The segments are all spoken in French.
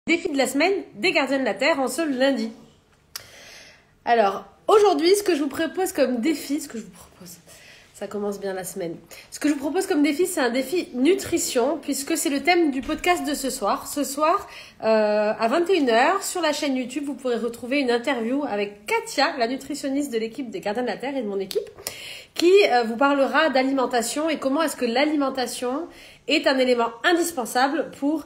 Défi de la semaine des gardiens de la Terre en ce lundi. Alors, aujourd'hui, ce que je vous propose comme défi, ça commence bien la semaine. Ce que je vous propose comme défi, c'est un défi nutrition, puisque c'est le thème du podcast de ce soir. Ce soir, à 21h, sur la chaîne YouTube, vous pourrez retrouver une interview avec Katia, la nutritionniste de l'équipe des gardiens de la Terre et de mon équipe, qui vous parlera d'alimentation et comment est-ce que l'alimentation est un élément indispensable pour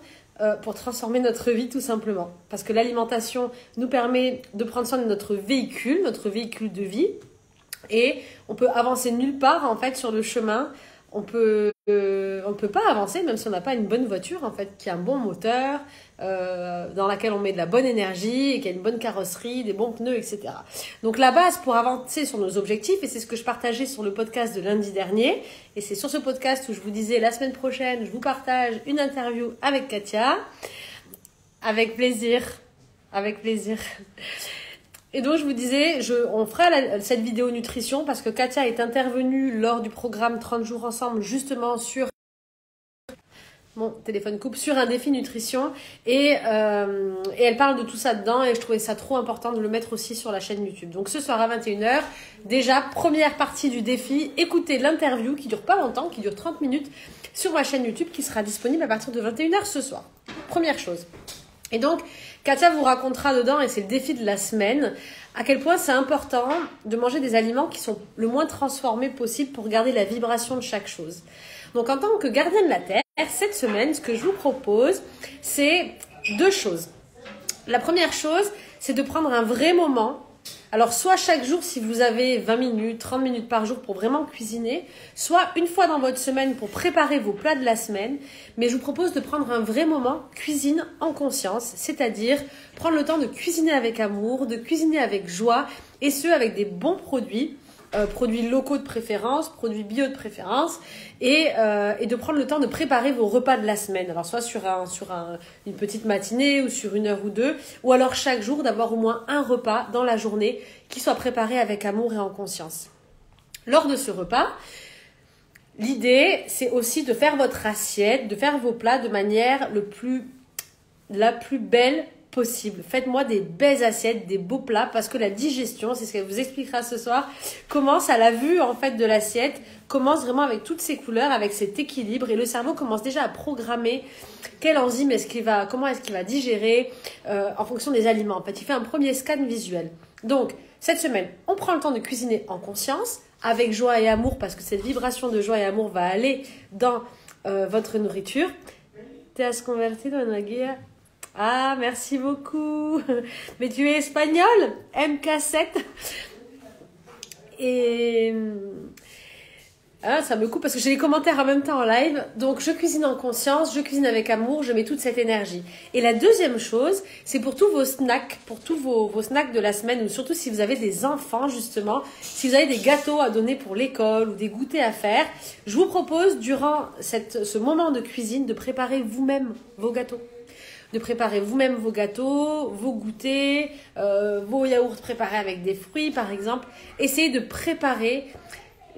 transformer notre vie tout simplement. Parce que l'alimentation nous permet de prendre soin de notre véhicule de vie. Et on peut avancer nulle part en fait sur le chemin. On peut pas avancer même si on n'a pas une bonne voiture en fait, qui a un bon moteur, dans laquelle on met de la bonne énergie et qui a une bonne carrosserie, des bons pneus, etc. Donc la base pour avancer sur nos objectifs, et c'est ce que je partageais sur le podcast de lundi dernier, et c'est sur ce podcast où je vous disais la semaine prochaine, je vous partage une interview avec Katia, avec plaisir. Et donc, je vous disais, on fera cette vidéo nutrition parce que Katia est intervenue lors du programme 30 jours ensemble, justement sur mon téléphone coupe, sur un défi nutrition. Et elle parle de tout ça dedans et je trouvais ça trop important de le mettre aussi sur la chaîne YouTube. Donc, ce soir à 21h, déjà, première partie du défi, écoutez l'interview qui dure pas longtemps, qui dure 30 minutes sur ma chaîne YouTube qui sera disponible à partir de 21h ce soir. Première chose. Et donc, Katia vous racontera dedans, et c'est le défi de la semaine, à quel point c'est important de manger des aliments qui sont le moins transformés possible pour garder la vibration de chaque chose. Donc, en tant que gardien de la Terre, cette semaine, ce que je vous propose, c'est deux choses. La première chose, c'est de prendre un vrai moment. Alors, soit chaque jour, si vous avez 20 minutes, 30 minutes par jour pour vraiment cuisiner, soit une fois dans votre semaine pour préparer vos plats de la semaine. Mais je vous propose de prendre un vrai moment cuisine en conscience, c'est-à-dire prendre le temps de cuisiner avec amour, de cuisiner avec joie, et ce, avec des bons produits. Produits locaux de préférence, produits bio de préférence, et de prendre le temps de préparer vos repas de la semaine. Alors soit sur une petite matinée ou sur 1 heure ou 2, ou alors chaque jour d'avoir au moins un repas dans la journée qui soit préparé avec amour et en conscience. Lors de ce repas, l'idée c'est aussi de faire votre assiette, de faire vos plats de manière la plus belle possible. Faites-moi des belles assiettes, des beaux plats, parce que la digestion, c'est ce qu'elle vous expliquera ce soir, commence à la vue en fait de l'assiette, commence vraiment avec toutes ses couleurs, avec cet équilibre, et le cerveau commence déjà à programmer quelle enzyme comment est-ce qu'il va digérer en fonction des aliments. En fait, il fait un premier scan visuel. Donc, cette semaine, on prend le temps de cuisiner en conscience, avec joie et amour, parce que cette vibration de joie et amour va aller dans votre nourriture. Te has convertido en una guía. Ah, merci beaucoup. Mais tu es espagnol, MK7. Et ça me coupe parce que j'ai les commentaires en même temps en live. Donc, je cuisine en conscience, je cuisine avec amour, je mets toute cette énergie. Et la deuxième chose, c'est pour tous vos snacks, pour tous vos snacks de la semaine, ou surtout si vous avez des enfants, justement, si vous avez des gâteaux à donner pour l'école ou des goûters à faire, je vous propose, durant ce moment de cuisine, de préparer vous-même vos gâteaux. De préparer vous-même vos gâteaux, vos goûters, vos yaourts préparés avec des fruits, par exemple. Essayez de préparer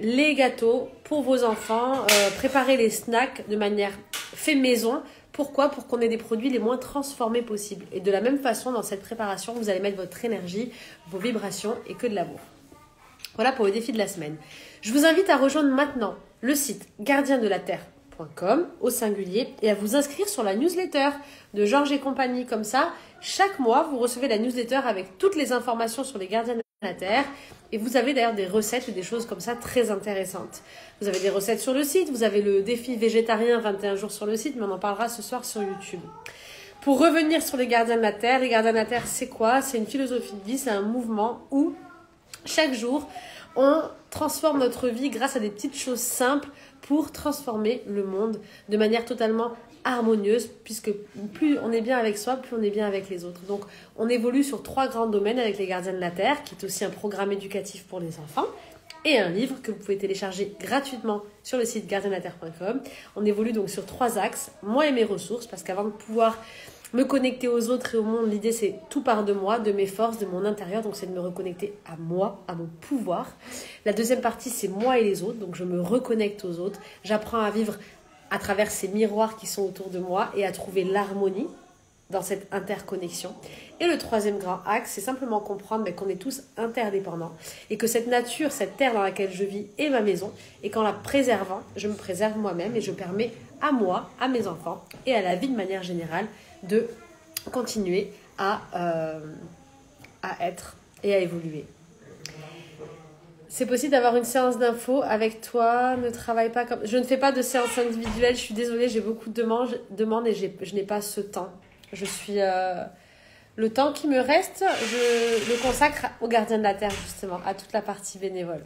les gâteaux pour vos enfants, préparer les snacks de manière fait maison. Pourquoi ? Pour qu'on ait des produits les moins transformés possibles. Et de la même façon, dans cette préparation, vous allez mettre votre énergie, vos vibrations et que de l'amour. Voilà pour le défi de la semaine. Je vous invite à rejoindre maintenant le site gardiendelaterre.com au singulier et à vous inscrire sur la newsletter de Georges et compagnie. Comme ça, chaque mois, vous recevez la newsletter avec toutes les informations sur les gardiens de la Terre. Et vous avez d'ailleurs des recettes et des choses comme ça très intéressantes. Vous avez des recettes sur le site, vous avez le défi végétarien 21 jours sur le site, mais on en parlera ce soir sur YouTube. Pour revenir sur les gardiens de la Terre, les gardiens de la Terre, c'est quoi ? C'est une philosophie de vie, c'est un mouvement où chaque jour, on transforme notre vie grâce à des petites choses simples pour transformer le monde de manière totalement harmonieuse, puisque plus on est bien avec soi, plus on est bien avec les autres. Donc, on évolue sur 3 grands domaines avec les gardiens de la Terre, qui est aussi un programme éducatif pour les enfants, et un livre que vous pouvez télécharger gratuitement sur le site gardiendelaterre.com. On évolue donc sur 3 axes, moi et mes ressources, parce qu'avant de pouvoir me connecter aux autres et au monde, l'idée c'est tout part de moi, de mes forces, de mon intérieur, donc c'est de me reconnecter à moi, à mon pouvoir. La deuxième partie c'est moi et les autres, donc je me reconnecte aux autres, j'apprends à vivre à travers ces miroirs qui sont autour de moi et à trouver l'harmonie dans cette interconnexion. Et le troisième grand axe, c'est simplement comprendre qu'on est tous interdépendants et que cette nature, cette terre dans laquelle je vis est ma maison et qu'en la préservant, je me préserve moi-même et je permets à moi, à mes enfants et à la vie de manière générale de continuer à être et à évoluer. C'est possible d'avoir une séance d'info avec toi, ne travaille pas comme... Je ne fais pas de séance individuelle, je suis désolée, j'ai beaucoup de demandes et je n'ai pas ce temps. Je suis... Le temps qui me reste, je le consacre aux gardiens de la Terre, justement, à toute la partie bénévole.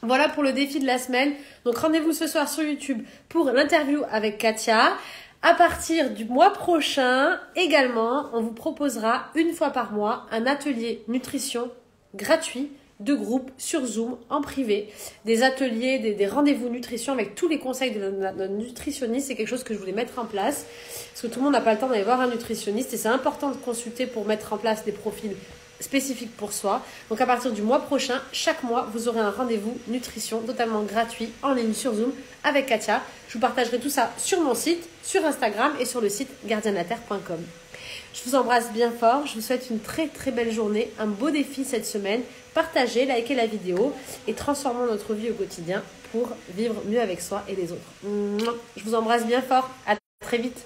Voilà pour le défi de la semaine. Donc rendez-vous ce soir sur YouTube pour l'interview avec Katia. À partir du mois prochain, également, on vous proposera une fois par mois un atelier nutrition gratuit de groupe sur Zoom en privé, des ateliers, des rendez-vous nutrition avec tous les conseils de notre nutritionniste. C'est quelque chose que je voulais mettre en place parce que tout le monde n'a pas le temps d'aller voir un nutritionniste et c'est important de consulter pour mettre en place des profils spécifiques pour soi. Donc à partir du mois prochain, chaque mois, vous aurez un rendez-vous nutrition totalement gratuit en ligne sur Zoom avec Katia. Je vous partagerai tout ça sur mon site, sur Instagram et sur le site gardienlaterre.com. Je vous embrasse bien fort, je vous souhaite une très très belle journée, un beau défi cette semaine. Partagez, likez la vidéo et transformons notre vie au quotidien pour vivre mieux avec soi et les autres. Je vous embrasse bien fort, à très vite.